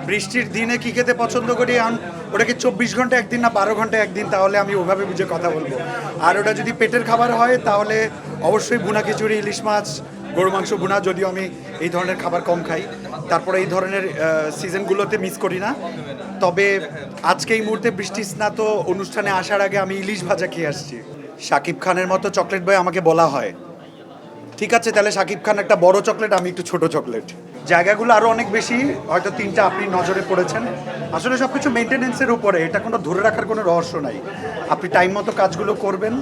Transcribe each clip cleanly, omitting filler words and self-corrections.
বৃষ্টির দিনে কি খেতে পছন্দ করি ওটা কি 24 ঘন্টা একদিন না 12 ঘন্টা একদিন, তাহলে আমি ওভাবে বুঝে কথা বলবো। আর ওটা যদি পেটের খাবার হয় তাহলে অবশ্যই ভুনা খিচুড়ি, ইলিশ মাছ, গরু মাংস ভুনা, যদিও আমি এই ধরনের খাবার কম খাই। তারপরে এই ধরনের সিজনগুলোতে মিস করি না। তবে আজকে এই মুহূর্তে বৃষ্টি স্নাত অনুষ্ঠানে আসার আগে আমি ইলিশ ভাজা খেয়ে আসছি। শাকিব খানের মতো চকলেট বয় আমাকে বলা হয়, ঠিক আছে তাহলে শাকিব খান একটা বড় চকলেট, আমি একটু ছোট চকলেট। জায়গাগুলো আরও অনেক বেশি, হয়তো 3টা আপনি নজরে পড়েছেন। আসলে সব কিছু মেনটেনেন্সের উপরে, এটা কোনো ধরে রাখার কোনো রহস্য নাই। আপনি টাইম মতো কাজগুলো করবেন,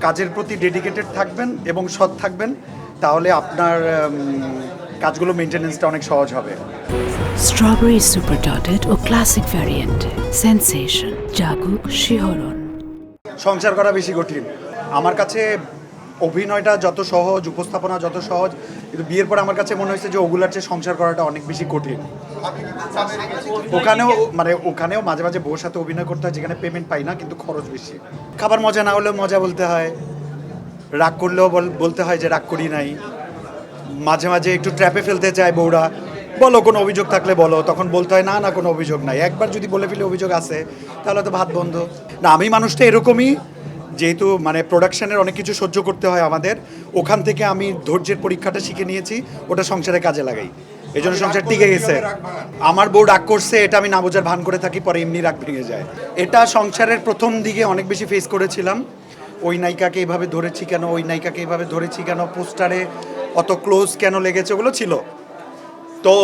কাজের প্রতি ডেডিকেটেড থাকবেন এবং সৎ থাকবেন, তাহলে আপনার কাজগুলো মেনটেনেন্সটা অনেক সহজ হবে। স্ট্রবেরি সুপার ডটেড ও ক্লাসিক ভ্যারিয়েন্টে সেন্সেশন জাগুক শিহরণ। সংসার করা বেশি কঠিন আমার কাছে। অভিনয়টা যত সহজ, উপস্থাপনা যত সহজ, কিন্তু বিয়ের পর আমার কাছে মনে হয়েছে যে ওগুলার চেয়ে সংসার করাটা অনেক বেশি কঠিন। ওখানেও মাঝে মাঝে বউর সাথে অভিনয় করতে হয় যেখানে পেমেন্ট পাই না, কিন্তু খরচ বেশি। খাবার মজা না হলেও মজা বলতে হয়, রাগ করলেও বলতে হয় যে রাগ করি নাই। মাঝে মাঝে একটু ট্র্যাপে ফেলতে চায় বউরা, বলো কোনো অভিযোগ থাকলে বলো, তখন বলতে হয় না না কোনো অভিযোগ নাই। একবার যদি বলে ফেলে অভিযোগ আছে তাহলে তো ভাত বন্ধ। না, আমি মানুষটা এরকমই, যেহেতু প্রোডাকশনের অনেক কিছু সহ্য করতে হয় আমাদের, ওখান থেকে আমি ধৈর্যের পরীক্ষাটা শিখে নিয়েছি, ওটা সংসারে কাজে লাগাই, এই জন্য সংসার টিকে গেছে। আমার বউ রাগ করছে এটা আমি না বোঝার ভান করে থাকি, পরে এমনি রাগ ভেঙে যায়। এটা সংসারের প্রথম দিকে অনেক বেশি ফেস করেছিলাম। ওই নায়িকাকে এইভাবে ধরেছি কেন, ওই নায়িকাকে এইভাবে ধরেছি কেন, পোস্টারে অত ক্লোজ কেন লেগেছে, ওগুলো ছিল। তো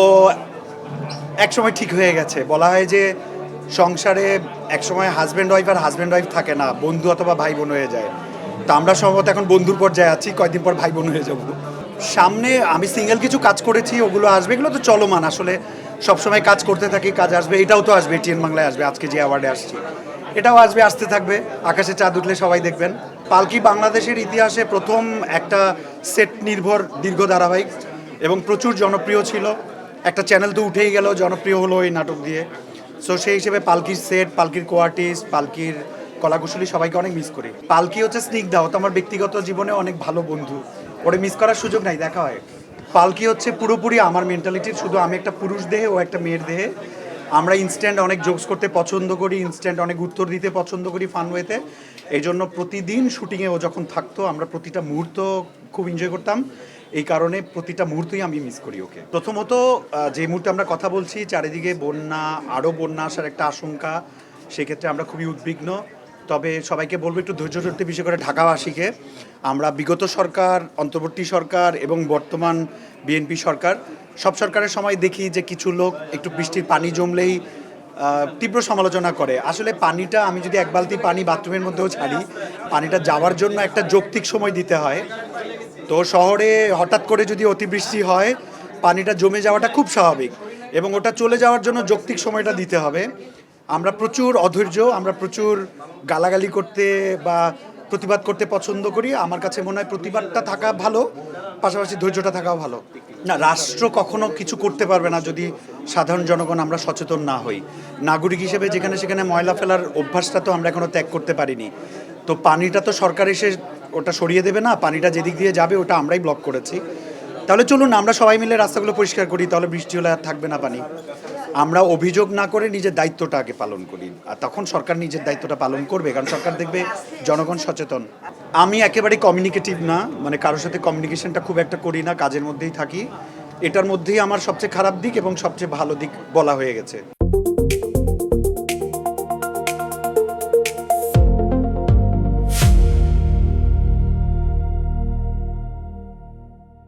একসময় ঠিক হয়ে গেছে। বলা হয় যে সংসারে একসময় হাজব্যান্ড ওয়াইফ আর হাজব্যান্ড ওয়াইফ থাকে না, বন্ধু অথবা ভাই বোন হয়ে যায়। তো আমরা সম্ভবত এখন বন্ধুর পর্যায়ে আছি, কয়েকদিন পর ভাই বোন হয়ে যাব। সামনে আমি সিঙ্গেল কিছু কাজ করেছি, ওগুলো আসবে, এগুলো তো চলমান। আসলে সবসময় কাজ করতে থাকি, কাজ আসবে। এটাও তো আসবে, টিএন বাংলায় আসবে, আজকে যে অ্যাওয়ার্ডে আসছি এটাও আসবে, আসতে থাকবে। আকাশে চাঁদ উঠলে সবাই দেখবেন। পালকি বাংলাদেশের ইতিহাসে প্রথম একটা সেট নির্ভর দীর্ঘ ধারাবাহিক, এবং প্রচুর জনপ্রিয় ছিল। একটা চ্যানেল তো উঠেই গেল, জনপ্রিয় হলো এই নাটক দিয়ে। সো সেই হিসেবে পালকির সেট, পালকির কোয়ার্টিস্ট, পালকির কলাকুশলী সবাইকে অনেক মিস করি। পালকি হচ্ছে স্নিগ্ধা, ও তো আমার ব্যক্তিগত জীবনে অনেক ভালো বন্ধু, ওরে মিস করার সুযোগ নাই, দেখা হয়। পালকি হচ্ছে পুরোপুরি আমার মেন্টালিটির, শুধু আমি একটা পুরুষ দেহে, ও একটা মেয়ের দেহে। আমরা ইনস্ট্যান্ট অনেক জোকস করতে পছন্দ করি, ইনস্ট্যান্ট অনেক উত্তর দিতে পছন্দ করি ফান ওয়েতে। এই জন্য প্রতিদিন শুটিংয়ে ও যখন থাকতো, আমরা প্রতিটা মুহূর্ত খুব এনজয় করতাম। এই কারণে প্রতিটা মুহূর্তই আমি মিস করি ওকে। প্রথমত যে মুহূর্তে আমরা কথা বলছি, চারিদিকে বন্যা, আরও বন্যা আসার একটা আশঙ্কা, সেক্ষেত্রে আমরা খুবই উদ্বিগ্ন। তবে সবাইকে বলবো একটু ধৈর্য ধরতে, বিশেষ করে ঢাকাবাসীকে। আমরা বিগত সরকার, অন্তর্বর্তী সরকার এবং বর্তমান বিএনপি সরকার, সব সরকারের সময় দেখি যে কিছু লোক একটু বৃষ্টির পানি জমলেই তীব্র সমালোচনা করে। আসলে পানিটা, আমি যদি এক বালতি পানি বাথরুমের মধ্যেও ছাড়ি, পানিটা যাওয়ার জন্য একটা যৌক্তিক সময় দিতে হয়। তো শহরে হঠাৎ করে যদি অতিবৃষ্টি হয়, পানিটা জমে যাওয়াটা খুব স্বাভাবিক, এবং ওটা চলে যাওয়ার জন্য যৌক্তিক সময়টা দিতে হবে। আমরা প্রচুর অধৈর্য, আমরা প্রচুর গালাগালি করতে বা প্রতিবাদ করতে পছন্দ করি। আমার কাছে মনে হয় প্রতিবাদটা থাকা ভালো, পাশাপাশি ধৈর্যটা থাকাও ভালো। না, রাষ্ট্র কখনো কিছু করতে পারবে না যদি সাধারণ জনগণ আমরা সচেতন না হই। নাগরিক হিসেবে যেখানে সেখানে ময়লা ফেলার অভ্যাসটা তো আমরা এখনো ত্যাগ করতে পারিনি। তো পানিটা তো সরকার এসে ওটা সরিয়ে দেবে না, পানিটা যেদিক দিয়ে যাবে ওটা আমরাই ব্লক করেছি। তাহলে চলুন আমরা সবাই মিলে রাস্তাগুলো পরিষ্কার করি, তাহলে বৃষ্টি হলে আর থাকবে না পানি। আমরা অভিযোগ না করে নিজের দায়িত্বটা আগে পালন করি, আর তখন সরকার নিজের দায়িত্বটা পালন করবে, কারণ সরকার দেখবে জনগণ সচেতন। আমি একেবারেই কমিউনিকেটিভ না, কারোর সাথে কমিউনিকেশনটা খুব একটা করি না, কাজের মধ্যেই থাকি। এটার মধ্যেই আমার সবচেয়ে খারাপ দিক এবং সবচেয়ে ভালো দিক বলা হয়ে গেছে।